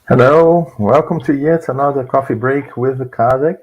Hello, welcome to yet another coffee break with Kardec.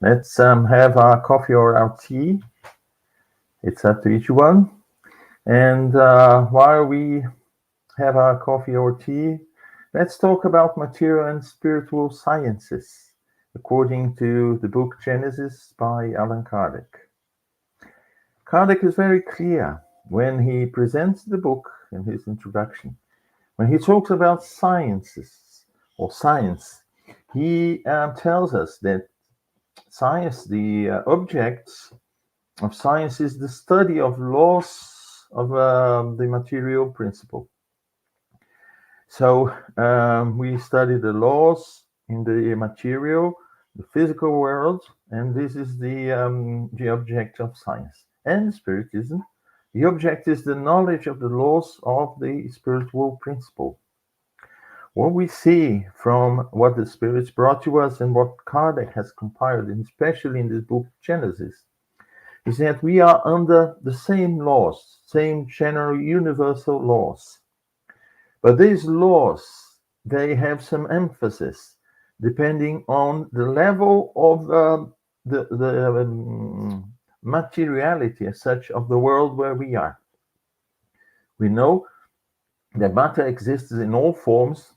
Let's have our coffee or our tea. It's up to each one. And while we have our coffee or tea, let's talk about material and spiritual sciences, according to the book Genesis by Allan Kardec. Kardec is very clear when he presents the book in his introduction. When he talks about sciences or science, he tells us that science, the objects of science, is the study of laws of the material principle. So we study the laws in the material, the physical world, and this is the object of science. And Spiritism, the object is the knowledge of the laws of the spiritual principle. What we see from what the spirits brought to us and what Kardec has compiled, and especially in this book Genesis, is that we are under the same laws, same general universal laws. But these laws, they have some emphasis depending on the level of the materiality as such of the world where we are. We know that matter exists in all forms,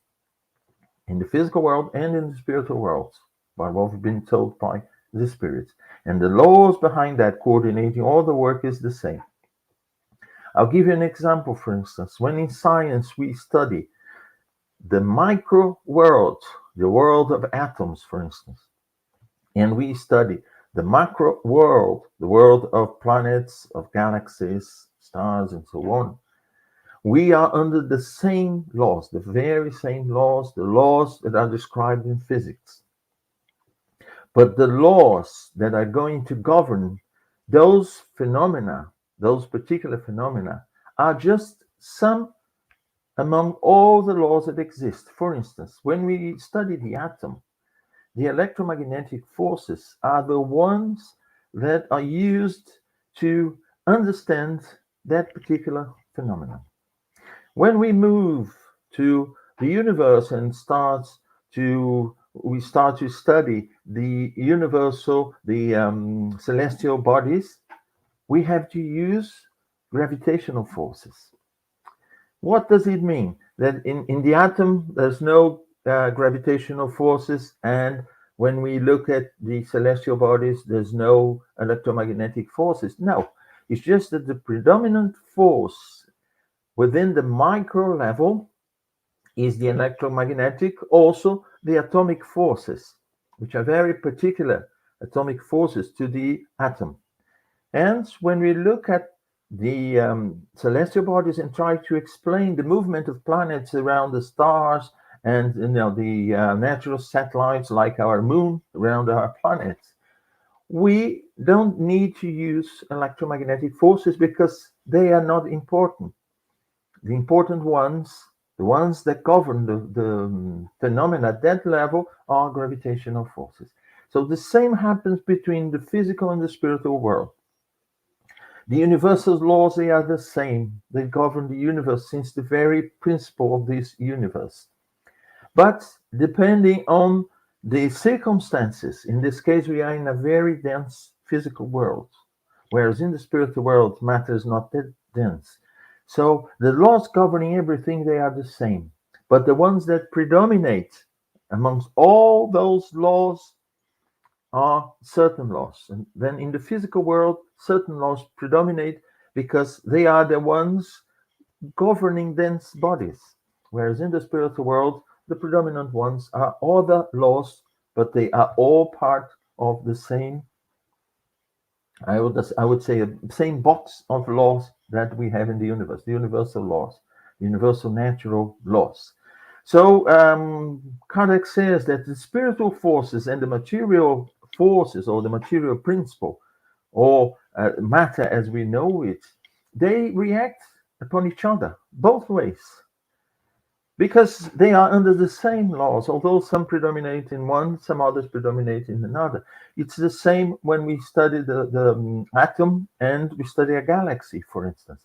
in the physical world and in the spiritual world, by what we've been told by the spirits. And the laws behind that, coordinating all the work, is the same. I'll give you an example, for instance. When in science we study the micro world, the world of atoms, for instance, and we study the macro world, the world of planets, of galaxies, stars, and so on, we are under the same laws, the very same laws, the laws that are described in physics. But the laws that are going to govern those phenomena, those particular phenomena, are just some among all the laws that exist. For instance, when we study the atom, the electromagnetic forces are the ones that are used to understand that particular phenomenon. When we move to the universe and we start to study the universal, the celestial bodies, we have to use gravitational forces. What does it mean? That in the atom, there's no gravitational forces, and when we look at the celestial bodies, there's no electromagnetic forces. No, it's just that the predominant force within the micro level is the electromagnetic, also the atomic forces, which are very particular atomic forces to the atom. And when we look at the celestial bodies and try to explain the movement of planets around the stars and the natural satellites like our moon around our planets, we don't need to use electromagnetic forces because they are not important. The important ones, the ones that govern the phenomena at that level, are gravitational forces. So the same happens between the physical and the spiritual world. The universal laws, they are the same. They govern the universe since the very principle of this universe. But depending on the circumstances, in this case, we are in a very dense physical world, whereas in the spiritual world, matter is not that dense. So the laws governing everything, they are the same. But the ones that predominate amongst all those laws are certain laws. And then in the physical world, certain laws predominate because they are the ones governing dense bodies. Whereas in the spiritual world, the predominant ones are other laws, but they are all part of the same, I would say, same box of laws that we have in the universe, the universal laws, universal natural laws. So Kardec says that the spiritual forces and the material forces, or the material principle, or matter as we know it, they react upon each other both ways, because they are under the same laws, although some predominate in one, some others predominate in another. It's the same when we study the atom and we study a galaxy, for instance.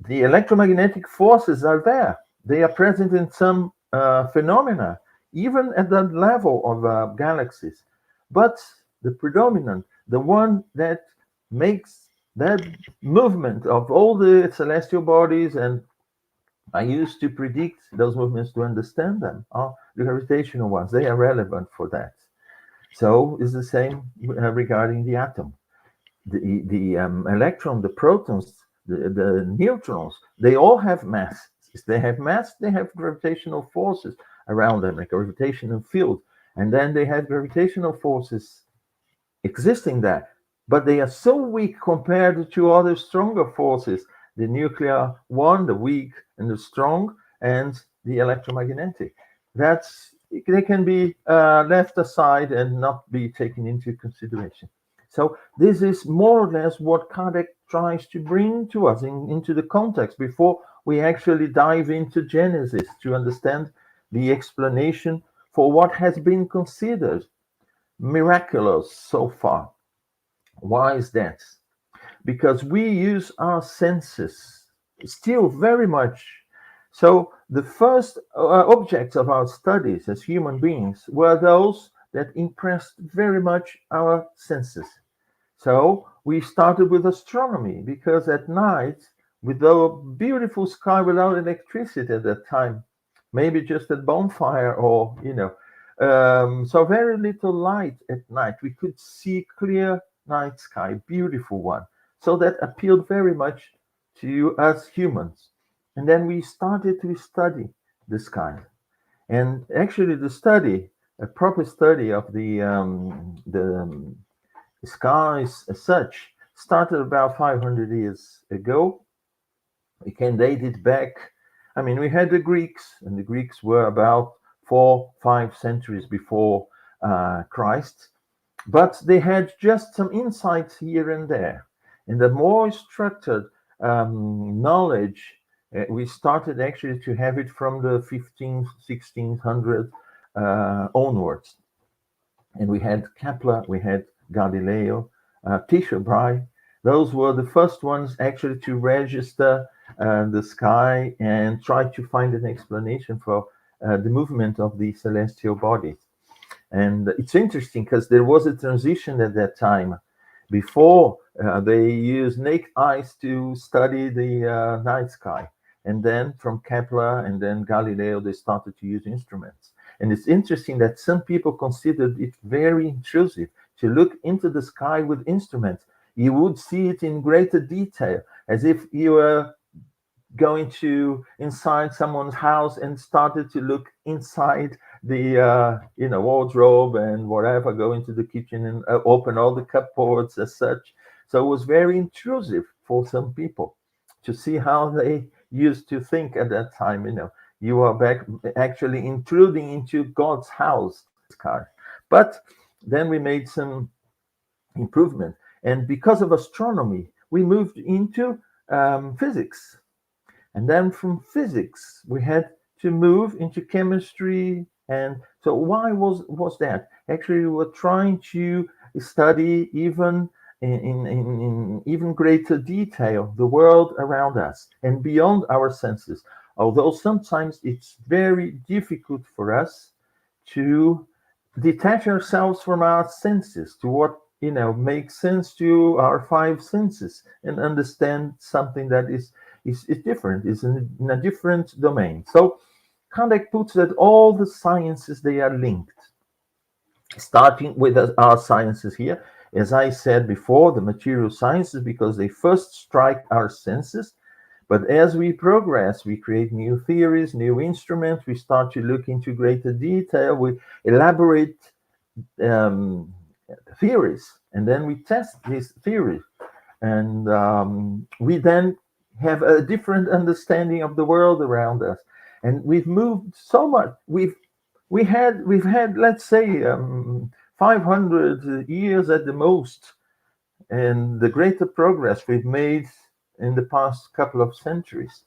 The electromagnetic forces are there. They are present in some phenomena, even at that level of galaxies. But the predominant, the one that makes that movement of all the celestial bodies, and I used to predict those movements to understand them, are the gravitational ones. They are relevant for that. So it's the same regarding the atom. The electron, the protons, the neutrons, they all have mass. If they have mass, they have gravitational forces around them, like a gravitational field. And then they have gravitational forces existing there. But they are so weak compared to other stronger forces, the nuclear one, the weak and the strong, and the electromagnetic. They can be left aside and not be taken into consideration. So this is more or less what Kardec tries to bring to us into the context before we actually dive into Genesis to understand the explanation for what has been considered miraculous so far. Why is that? Because we use our senses still very much. So the first objects of our studies as human beings were those that impressed very much our senses. So we started with astronomy because at night, with the beautiful sky without electricity at that time, maybe just a bonfire or, so very little light at night, we could see clear night sky, beautiful one. So that appealed very much to us humans. And then we started to study the sky. And actually, a proper study of the skies as such, started about 500 years ago. We can date it back. I mean, we had the Greeks, and the Greeks were about 4-5 centuries before Christ, but they had just some insights here and there. And the more structured knowledge, we started actually to have it from the 15th, 1600 onwards. And we had Kepler, we had Galileo, Tycho Brahe. Those were the first ones actually to register the sky and try to find an explanation for the movement of the celestial bodies. And it's interesting because there was a transition at that time. Before, they used naked eyes to study the night sky. And then from Kepler and then Galileo, they started to use instruments. And it's interesting that some people considered it very intrusive to look into the sky with instruments. You would see it in greater detail, as if you were going to inside someone's house and started to look inside the wardrobe and whatever, go into the kitchen and open all the cupboards as such. So it was very intrusive for some people to see how they used to think at that time. You are back actually intruding into God's house, car. But then we made some improvement, and because of astronomy, we moved into physics. And then from physics, we had to move into chemistry. And so why was that? Actually, we were trying to study even in even greater detail the world around us and beyond our senses. Although sometimes it's very difficult for us to detach ourselves from our senses to what makes sense to our five senses and understand something that is different, is in a different domain. So Kardec puts that all the sciences, they are linked. Starting with our sciences here, as I said before, the material sciences, because they first strike our senses. But as we progress, we create new theories, new instruments, we start to look into greater detail, we elaborate theories, and then we test these theories. And we then have a different understanding of the world around us. And we've moved so much. We've had, let's say, 500 years at the most, and the greater progress we've made in the past couple of centuries.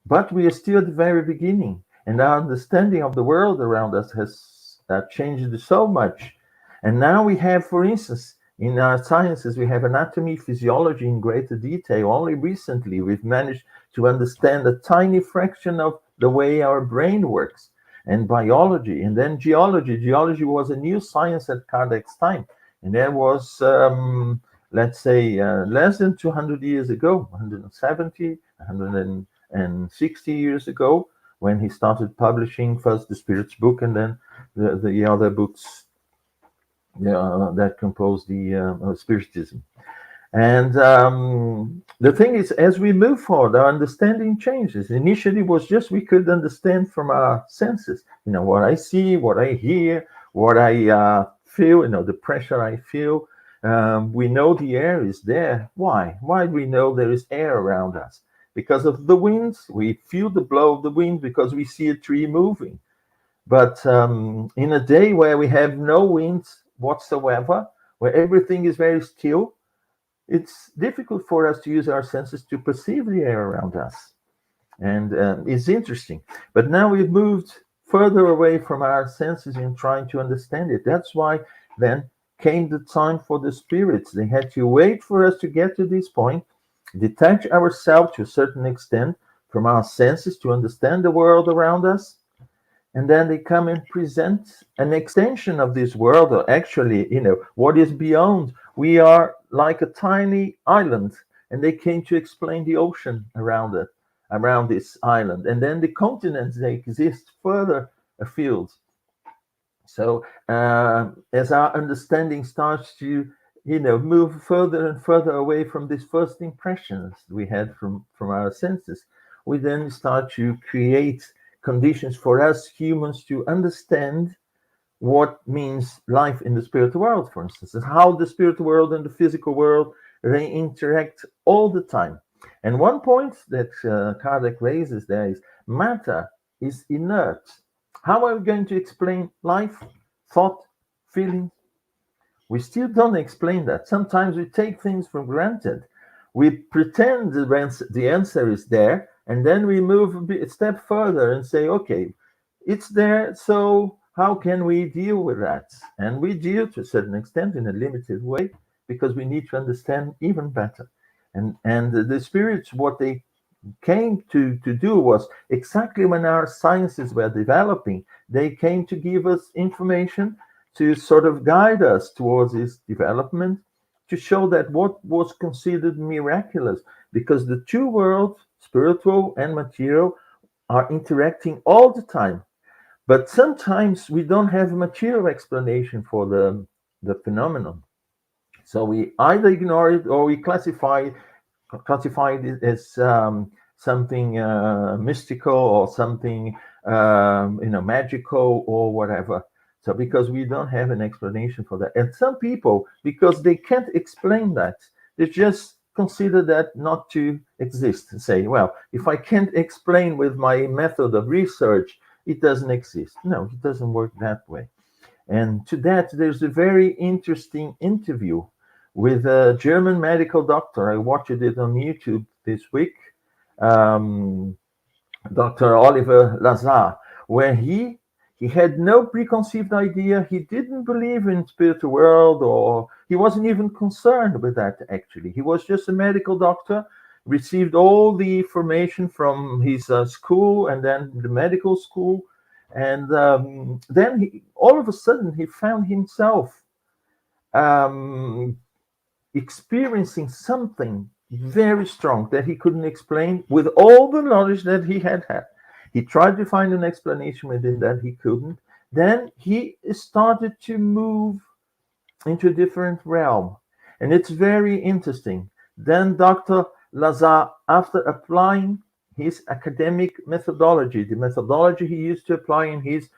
But we are still at the very beginning, and our understanding of the world around us has changed so much. And now we have, for instance, in our sciences, we have anatomy, physiology in greater detail. Only recently, we've managed to understand a tiny fraction of the way our brain works, and biology, and then geology. Geology was a new science at Kardec's time, and there was, let's say, less than 200 years ago, 170, 160 years ago, when he started publishing first the Spirit's book and then the other books that compose the Spiritism. And the thing is, as we move forward, our understanding changes. Initially, it was just we could understand from our senses, what I see, what I hear, what I feel, the pressure I feel. We know the air is there. Why? Why do we know there is air around us? Because of the winds. We feel the blow of the wind because we see a tree moving. But in a day where we have no winds whatsoever, where everything is very still, it's difficult for us to use our senses to perceive the air around us. And it's interesting. But now we've moved further away from our senses in trying to understand it. That's why then came the time for the spirits. They had to wait for us to get to this point, detach ourselves to a certain extent from our senses to understand the world around us. And then they come and present an extension of this world, or actually, what is beyond. We are like a tiny island, and they came to explain the ocean around this island. And then the continents, they exist further afield. So as our understanding starts to, move further and further away from these first impressions we had from our senses, we then start to create conditions for us humans to understand what means life in the spiritual world, for instance, and how the spiritual world and the physical world, they interact all the time. And one point that Kardec raises there is matter is inert. How are we going to explain life, thought, feelings? We still don't explain that. Sometimes we take things for granted. We pretend the answer is there, and then we move a step further and say, okay, it's there, so how can we deal with that? And we deal to a certain extent in a limited way because we need to understand even better. And the spirits, what they came to do was exactly when our sciences were developing, they came to give us information to sort of guide us towards this development, to show that what was considered miraculous, because the two worlds, spiritual and material, are interacting all the time. But sometimes we don't have a material explanation for the phenomenon. So we either ignore it or we classify it as something mystical or something magical or whatever. So because we don't have an explanation for that. And some people, because they can't explain that, they just consider that not to exist and say, well, if I can't explain with my method of research, it doesn't exist. No, it doesn't work that way. And to that, there's a very interesting interview with a German medical doctor. I watched it on YouTube this week, Dr. Oliver Lazar, where he had no preconceived idea. He didn't believe in spiritual world, or he wasn't even concerned with that, actually. He was just a medical doctor, received all the information from his school and then the medical school. And then all of a sudden, he found himself experiencing something very strong that he couldn't explain with all the knowledge that he had. He tried to find an explanation within that, he couldn't. Then he started to move into a different realm. And it's very interesting. Then Dr. Lazar, after applying his academic methodology, the methodology he used to apply in his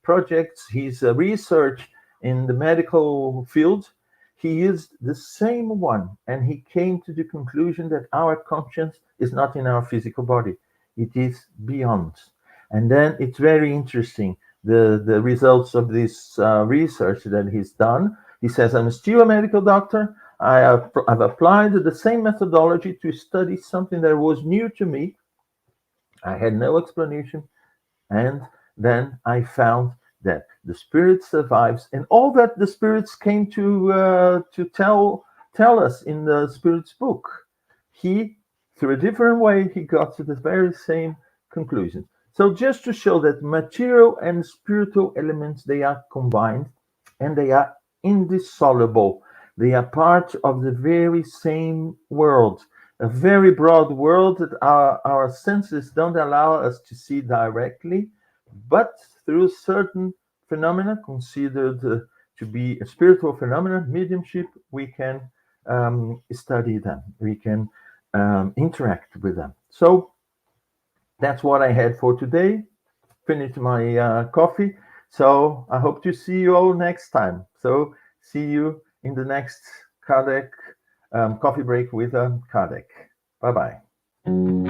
projects, his research in the medical field, he used the same one. And he came to the conclusion that our conscience is not in our physical body. It is beyond. And then it's very interesting, the results of this research that he's done. He says, I'm still a medical doctor. I've applied the same methodology to study something that was new to me. I had no explanation. And then I found that the spirit survives, and all that the spirits came to tell us in the Spirit's book. He, through a different way, he got to the very same conclusions. So just to show that material and spiritual elements, they are combined and they are indissoluble. They are part of the very same world, a very broad world that our senses don't allow us to see directly, but through certain phenomena considered to be a spiritual phenomena, mediumship, we can study them, we can interact with them. So that's what I had for today. Finished my coffee. So I hope to see you all next time. So see you in the next Kardec coffee break with Kardec. Bye bye.